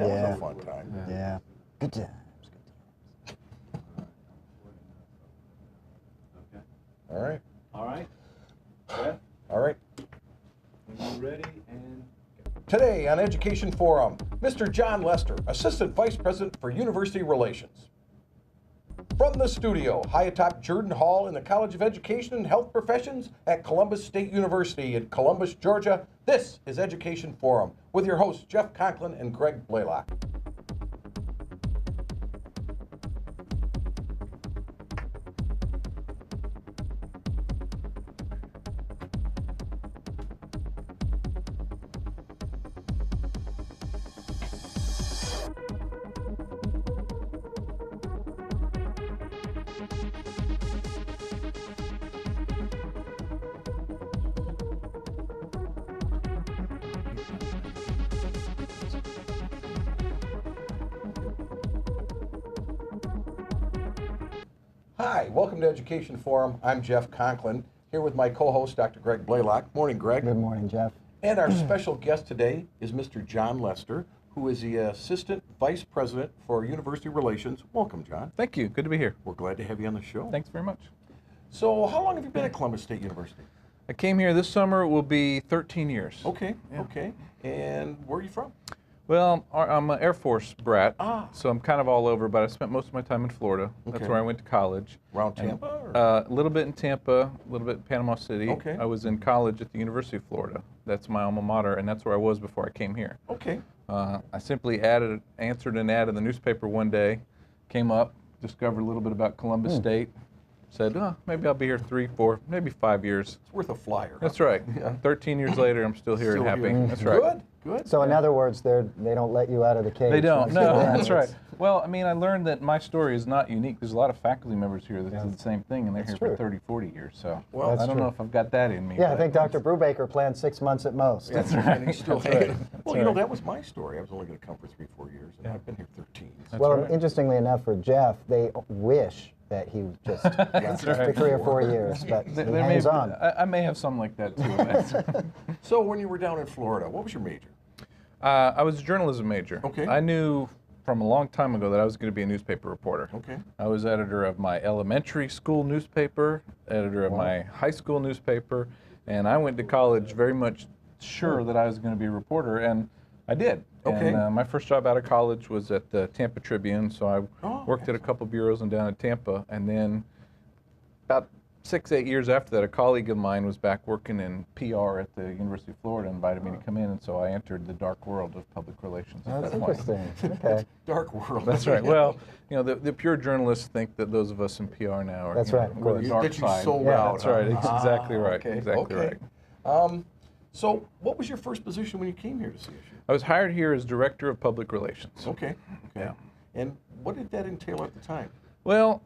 That was a fun time. Yeah. Good times. Okay. All right. All right. Jeff, All right. when you're ready, and Today on Education Forum, Mr. John Lester, Assistant Vice President for University Relations. From the studio, high atop Jordan Hall in the College of Education and Health Professions at Columbus State University in Columbus, Georgia, this is Education Forum with your hosts Jeff Conklin and Greg Blaylock. Hi, welcome to Education Forum. I'm Jeff Conklin, here with my co-host, Dr. Greg Blaylock. Morning, Greg. Good morning, Jeff. And our special guest today is Mr. John Lester, who is the Assistant Vice President for University Relations. Welcome, John. Thank you. Good to be here. We're glad to have you on the show. Thanks very much. So, how long have you been at Columbus State University? I came here this summer. It will be 13 years. Okay, Yeah. okay. And where are you from? Well, I'm an Air Force brat, Ah. so I'm kind of all over, but I spent most of my time in Florida. That's Okay. where I went to college. Around And, Tampa? Or? a little bit in Tampa, a little bit in Panama City. Okay. I was in college at the University of Florida. That's my alma mater, and that's where I was before I came here. Okay. I simply answered an ad in the newspaper one day, came up, discovered a little bit about Columbus State, said, oh, maybe I'll be here 3, 4, maybe 5 years. It's worth a flyer. That's right. Yeah. 13 years later, I'm still here Still and happy. here. That's right. Good, good. So in other words, they don't let you out of the cage. They don't. once No, you're in. that's right. It's- Well, I mean, I learned that my story is not unique. There's a lot of faculty members here that Yeah. do the same thing, and they're That's here true. for 30, 40 years. So Well, I that's don't true. know if I've got that in me. Yeah, I but- think Dr. Brubaker planned 6 months at most. That's right. And he's still That's hanging. right. Well, That's you know, right. that was my story. I was only going to come for 3, 4 years, and Yeah. I've been here 13. That's Well, right. interestingly enough, for Jeff, they wish that he just left after right. 3 or 4 years, but he There may hangs be- on. I may have some like that too. That's- So, when you were down in Florida, what was your major? I was a journalism major. Okay. I knew from a long time ago that I was going to be a newspaper reporter. Okay. I was editor of my elementary school newspaper, editor of my high school newspaper, and I went to college very much sure that I was going to be a reporter, and I did. Okay. And my first job out of college was at the Tampa Tribune, so I Oh, worked at a couple bureaus and down in Tampa, and then about 6, 8 years after that, a colleague of mine was back working in PR at the University of Florida, invited me to come in, and so I entered the dark world of public relations at That's that point. interesting. Okay. Dark world. That's right. Well, you know, the pure journalists think that those of us in PR now are, That's you know, right, of we're course. the dark that you side. sold Yeah, out. That's right. It's exactly right. Okay. Exactly okay. right. So, what was your first position when you came here to CSU? I was hired here as director of public relations. Okay. Okay. Yeah. And what did that entail at the time? Well,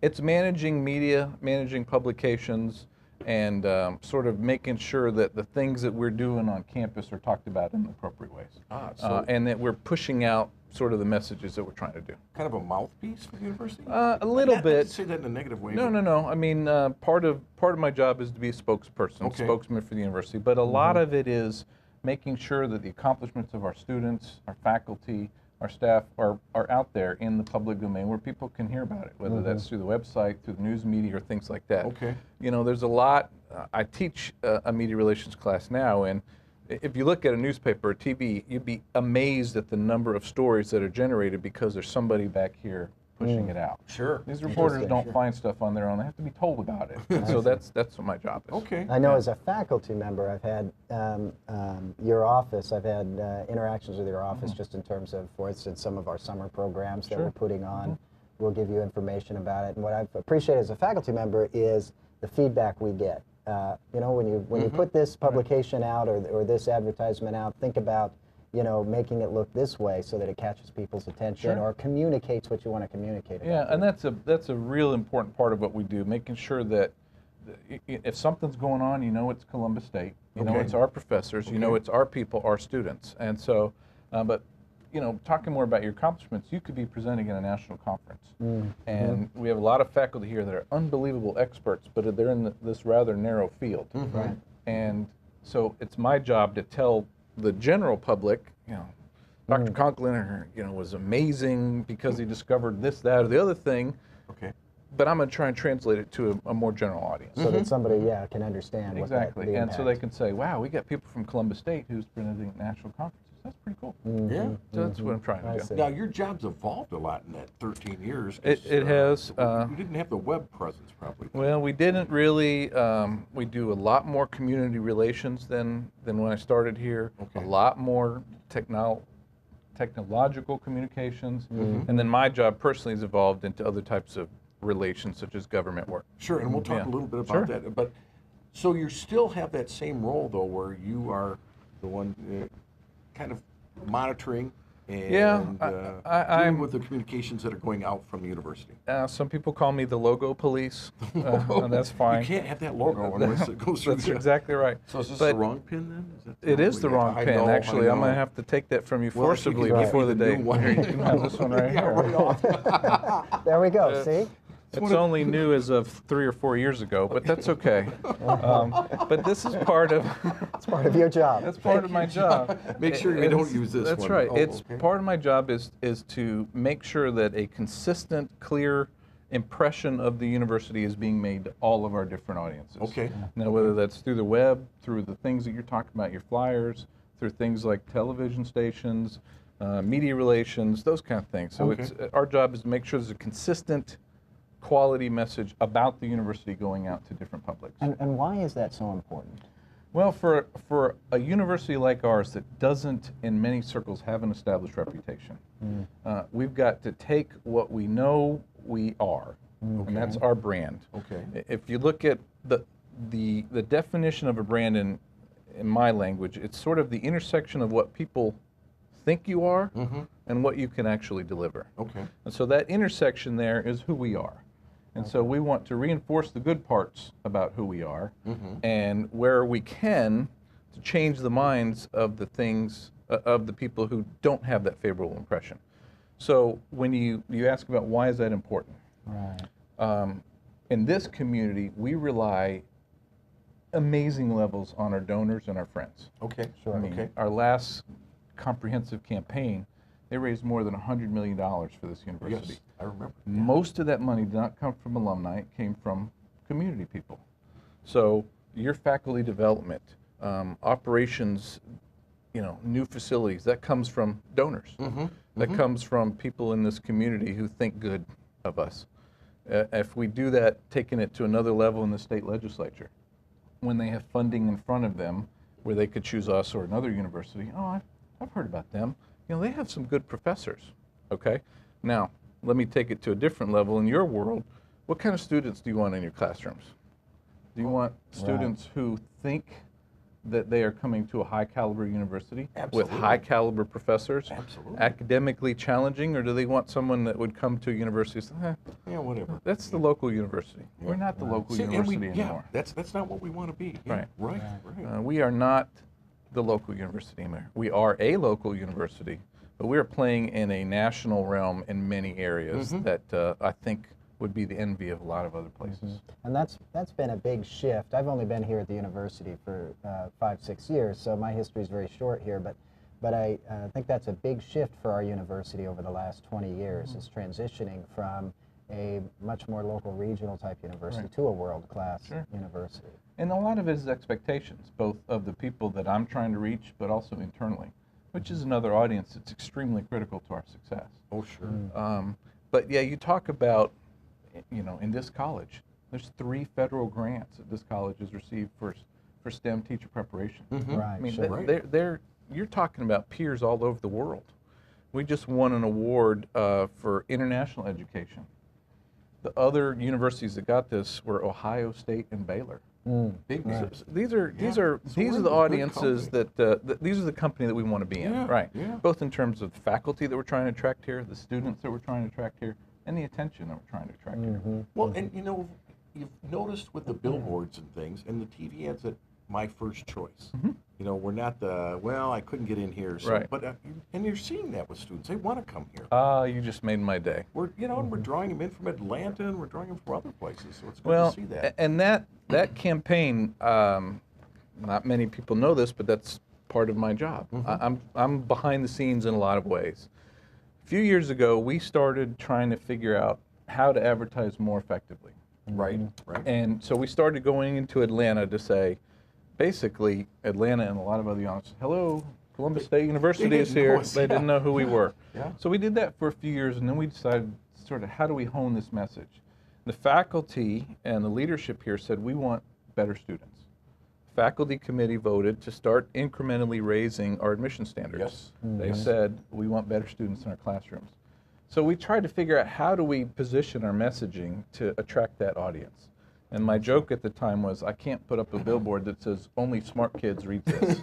it's managing media, managing publications, and sort of making sure that the things that we're doing on campus are talked about in appropriate ways. So And that we're pushing out sort of the messages that we're trying to do. kind of a mouthpiece for the university? A little Not bit. to say that in a negative way. No, but- no, no. I mean, part of my job is to be a spokesperson, Okay. spokesman for the university. But a lot of it is making sure that the accomplishments of our students, our faculty, our staff are out there in the public domain where people can hear about it, whether that's through the website, through the news media, or things like that. Okay. You know, there's a lot. I teach a media relations class now, and if you look at a newspaper or TV, you'd be amazed at the number of stories that are generated because there's somebody back here pushing it out. Sure. These reporters don't Sure. find stuff on their own. They have to be told about it. And so that's what my job is. Okay. I know as a faculty member, I've had your office, I've had interactions with your office just in terms of, for instance, some of our summer programs that Sure. we're putting on. We'll give you information about it. And what I've appreciated as a faculty member is the feedback we get. You know, when you put this publication out or this advertisement out, think about, you know, making it look this way so that it catches people's attention Sure. or communicates what you want to communicate. Yeah, about. and that's a real important part of what we do, making sure that if something's going on, you know it's Columbus State, you know Okay. it's our professors, you know Okay. it's our people, our students. And so, but you know, talking more about your accomplishments, you could be presenting at a national conference. And we have a lot of faculty here that are unbelievable experts, but they're in this rather narrow field. Right. And so it's my job to tell the general public, you know, Dr. Conklin, was amazing because he discovered this, that, or the other thing. Okay. But I'm going to try and translate it to a more general audience. So that somebody, can understand Exactly. what And so they can say, wow, we got people from Columbus State who's presenting at national conferences. That's pretty cool. Yeah. So that's what I'm trying to do. Now, your job's evolved a lot in that 13 years. 'Cause, It has. you didn't have the web presence, probably. Well, we didn't really. We do a lot more community relations than when I started here. Okay. A lot more technological communications. And then my job personally has evolved into other types of relations, such as government work. Sure, and we'll talk a little bit about that. But so you still have that same role, though, where you are the one kind of monitoring and dealing with the communications that are going out from the university. Some people call me the logo police, and that's fine. You can't have that logo unless it goes through. That's exactly right. So is this But the wrong pin then? Is that it is the wrong I pin, know, actually. I I'm going to know. have to take that from you Well, if you forcibly could give before me the the day. new one. Here, you can have this one right Yeah, here. right off. There we go. See? It's only new as of 3 or 4 years ago, but that's okay. But this is part of It's part of your job. that's part of my job. Make sure we don't use this That's one. right. Oh, It's okay. part of my job is to make sure that a consistent, clear impression of the university is being made to all of our different audiences. Okay. Now, whether that's through the web, through the things that you're talking about, your flyers, through things like television stations, media relations, those kind of things. So Okay. it's our job is to make sure there's a consistent quality message about the university going out to different publics. And why is that so important? Well, for a university like ours that doesn't, in many circles, have an established reputation, we've got to take what we know we are, and that's our brand. Okay. If you look at the definition of a brand in my language, it's sort of the intersection of what people think you are and what you can actually deliver. Okay. And so that intersection there is who we are. And so we want to reinforce the good parts about who we are, and where we can, to change the minds of the things, of the people who don't have that favorable impression. So when you ask about why is that important? Right. In this community, we rely amazing levels on our donors and our friends. Okay. Sure. I mean, Okay. our last comprehensive campaign, they raised more than $100 million for this university. Yes, I remember. Most of that money did not come from alumni, it came from community people. So your faculty development, operations, new facilities, that comes from donors. That comes from people in this community who think good of us. If we do that, taking it to another level in the state legislature, when they have funding in front of them where they could choose us or another university, I've heard about them. They have some good professors, okay? Now, let me take it to a different level. In your world, what kind of students do you want in your classrooms? Do you want students who think that they are coming to a high caliber university Absolutely. with high caliber professors, Absolutely. academically challenging, or do they want someone that would come to a university and say, Yeah, whatever. that's the local university. We're not the local See, and university yeah, anymore. that's not what we want to be. Yeah, Right. Right. We are not the local university anymore. We are a local university, but we are playing in a national realm in many areas that I think would be the envy of a lot of other places. And that's been a big shift. I've only been here at the university for 5-6 years, so my history is very short here, but I think that's a big shift for our university over the last 20 years, is transitioning from a much more local regional type university to a world-class university. And a lot of it is expectations, both of the people that I'm trying to reach, but also internally, which is another audience that's extremely critical to our success. Oh, sure. But yeah, you talk about, in this college, there's 3 federal grants that this college has received for STEM teacher preparation. Right, I mean, sure. you're talking about peers all over the world. We just won an award for international education. The other universities that got this were Ohio State and Baylor. Big names. These are So these we're are in the a good audiences company. that these are the company that we want to be in, Yeah, right? yeah. Both in terms of the faculty that we're trying to attract here, the students that we're trying to attract here, and the attention that we're trying to attract here. Well, and you've noticed with the billboards and things, and the TV ads that my first choice. We're not I couldn't get in here. So, Right. But and you're seeing that with students. They want to come here. You just made my day. We're and we're drawing them in from Atlanta, and we're drawing them from other places. So it's good Well, to see that. and that campaign, not many people know this, but that's part of my job. I'm behind the scenes in a lot of ways. A few years ago, we started trying to figure out how to advertise more effectively. Right, right. And so we started going into Atlanta to say, basically, Atlanta and a lot of other universities, hello, Columbus State University is here. They didn't know who we were. Yeah. So we did that for a few years, and then we decided sort of how do we hone this message? The faculty and the leadership here said we want better students. Faculty committee voted to start incrementally raising our admission standards. Yes. They said we want better students in our classrooms. So we tried to figure out how do we position our messaging to attract that audience. And my joke at the time was, I can't put up a billboard that says, only smart kids read this.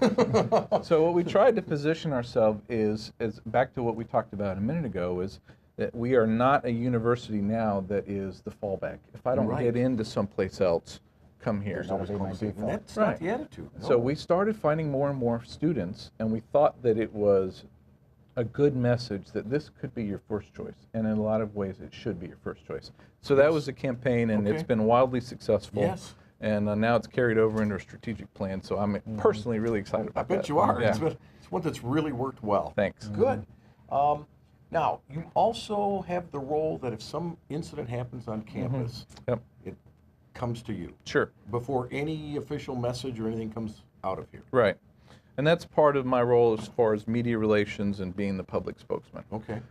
So what we tried to position ourselves is back to what we talked about a minute ago, is that we are not a university now that is the fallback. If I don't get into someplace else, come here. There's always my Columbus. default. That's not the attitude. No. So we started finding more and more students, and we thought that it was a good message that this could be your first choice, and in a lot of ways it should be your first choice. So that was the campaign, and it's been wildly successful. Yes. And now it's carried over into a strategic plan, so I'm personally really excited I about bet that. you are. Yeah. It's one that's really worked well. Thanks. Good. Now, you also have the role that if some incident happens on campus, Yep. it comes to you Sure. before any official message or anything comes out of here. Right. And that's part of my role as far as media relations and being the public spokesman. Okay.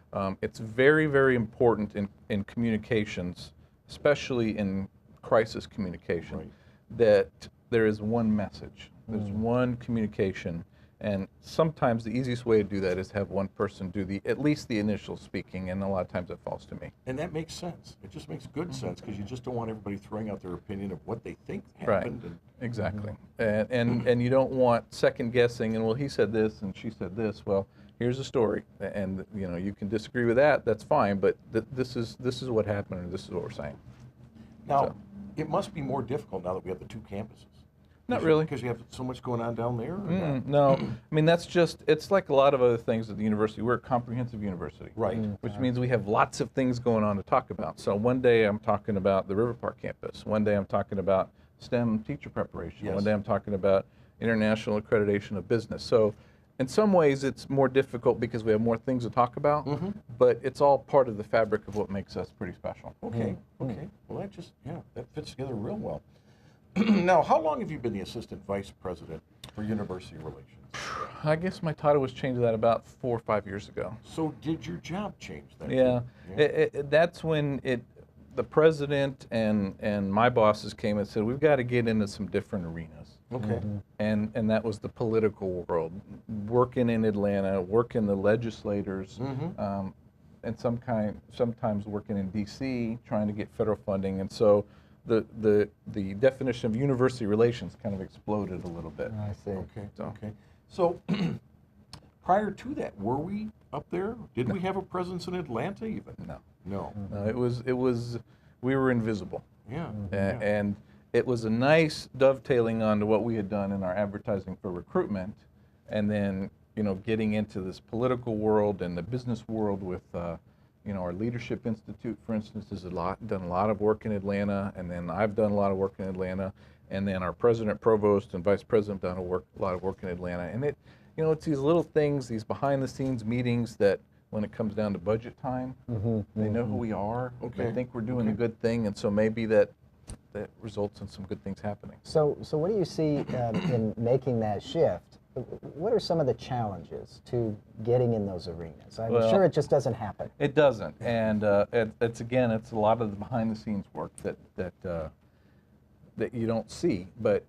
It's very, very important in communications, especially in crisis communication, Right. that there is one message. There's one communication. And sometimes the easiest way to do that is have one person do at least the initial speaking, and a lot of times it falls to me. And that makes sense. It just makes good sense because you just don't want everybody throwing out their opinion of what they think Right. happened. And Exactly. And you don't want second guessing and, well, he said this and she said this. Well, here's the story, and you can disagree with that. That's fine, but this is what happened, or this is what we're saying. now, So- it must be more difficult now that we have the two campuses. Not really. Because you have so much going on down there? Or not? No, I mean it's like a lot of other things at the university. We're a comprehensive university, Right. which means we have lots of things going on to talk about. So one day I'm talking about the River Park campus. One day I'm talking about STEM teacher preparation. Yes. One day I'm talking about international accreditation of business. So in some ways it's more difficult because we have more things to talk about, but it's all part of the fabric of what makes us pretty special. Okay, okay. Well, that fits together real well. Now, how long have you been the Assistant Vice President for University Relations? I guess my title was changed to that about 4 or 5 years ago. So did your job change then? Yeah, Yeah. that's when the president and my bosses came and said, we've got to get into some different arenas. Okay. And that was the political world, working in Atlanta, working the legislators, and sometimes working in DC, trying to get federal funding. And so the definition of university relations kind of exploded a little bit. I see. Okay, So- okay. So prior to that, were we up there? Did we have a presence in Atlanta even? No, No. no, it was we were invisible. Yeah. And it was a nice dovetailing onto what we had done in our advertising for recruitment, and then getting into this political world and the business world with our Leadership Institute, for instance, has done a lot of work in Atlanta, and then I've done a lot of work in Atlanta, and then our president, provost, and vice president done a lot of work in Atlanta, and it's these little things, these behind-the-scenes meetings that, when it comes down to budget time, they know who we are. Okay. They think we're doing a good thing, and so maybe that results in some good things happening. So what do you see in making that shift? What are some of the challenges to getting in those arenas? I'm Well, sure it just doesn't happen. It doesn't, and it's a lot of the behind-the-scenes work that you don't see. But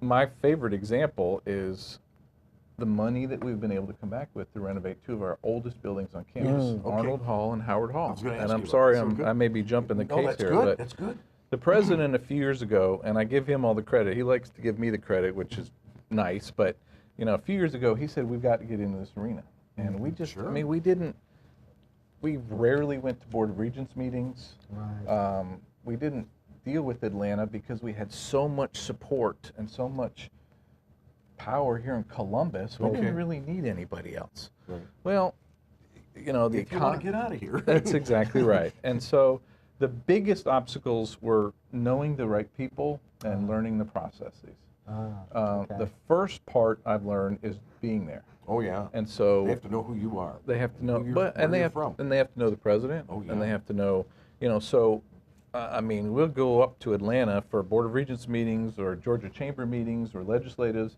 my favorite example is the money that we've been able to come back with to renovate two of our oldest buildings on campus, Arnold Hall and Howard Hall. was gonna ask And you I'm about sorry, that. So I may be jumping the No, case that's here, good. but That's good. the president a few years ago, and I give him all the credit. He likes to give me the credit, which is nice, but a few years ago he said we've got to get into this arena, and we just, Sure. I mean, we rarely went to Board of Regents meetings. Right. We didn't deal with Atlanta because we had so much support and so much power here in Columbus. We didn't really need anybody else. Right. Well, the If you want to economy. get out of here. That's exactly right. And so the biggest obstacles were knowing the right people and learning the processes. Okay. The first part I've learned is being there. Oh, yeah. And so They have to know who you are. they have to know, Who you're- but where and they you're have from. and they have to know the president, Oh, and they yeah. have to know, you know. So, I mean, we'll go up to Atlanta for Board of Regents meetings or Georgia Chamber meetings or legislatives,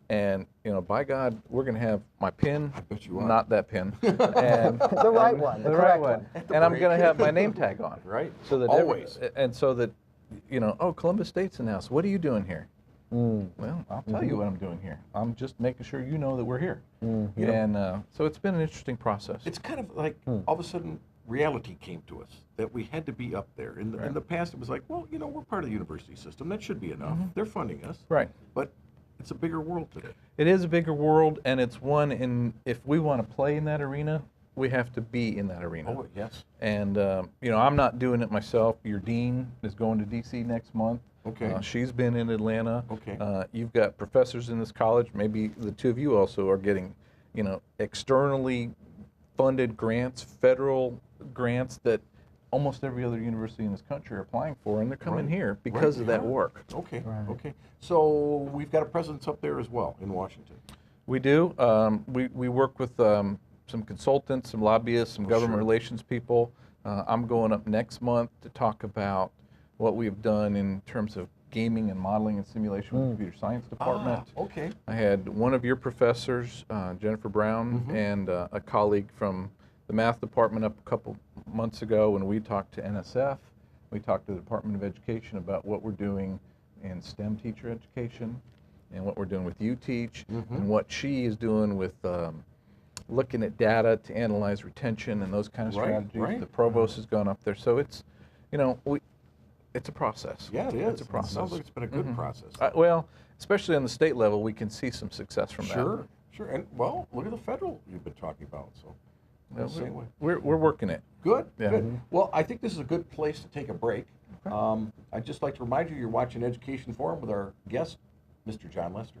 and you know, by God, we're going to have my pin, bet you are. not that pin, and The right one, the the correct right one. one, and I'm going to have my name tag on, Right. so that Always. and so that, you know, oh, Columbus State's announced. What are you doing here? Mm. Well, I'll tell you what I'm doing here. I'm just making sure you know that we're here. You know, And so it's been an interesting process. it's kind of like all of a sudden reality came to us that we had to be up there. In the past, it was like, well, you know, we're part of the university system. That should be enough. They're funding us. Right. But it's a bigger world today. It is a bigger world, and it's one in, if we want to play in that arena, we have to be in that arena. Oh, yes. And, you know, I'm not doing it myself. Your dean is going to D.C. next month. Okay. She's been in Atlanta. Okay. You've got professors in this college. Maybe the two of you also are getting, you know, externally funded grants, federal grants that almost every other university in this country are applying for, and they're coming Right. here because Right, of that yeah. work. Okay. Right. Okay. So we've got a presence up there as well in Washington. We do. We work with some consultants, some lobbyists, some government sure. relations people. I'm going up next month to talk about what we've done in terms of gaming and modeling and simulation with the computer science department. Okay. I had one of your professors, Jennifer Brown, and a colleague from the math department up a couple months ago when we talked to NSF. We talked to the Department of Education about what we're doing in STEM teacher education and what we're doing with UTeach and what she is doing with looking at data to analyze retention and those kind of Right, strategies. right. The provost has gone up there. So it's, you know, it's a process. Yeah, it is. It's a process. It sounds like it's been a good process. Well, especially on the state level, we can see some success from that. Sure. Sure. And well, look at the federal you've been talking about. So Yeah, the same way. we're working it. Good. Yeah. Good. Well, I think this is a good place to take a break. I'd just like to remind you, you're watching Education Forum with our guest, Mr. John Lester.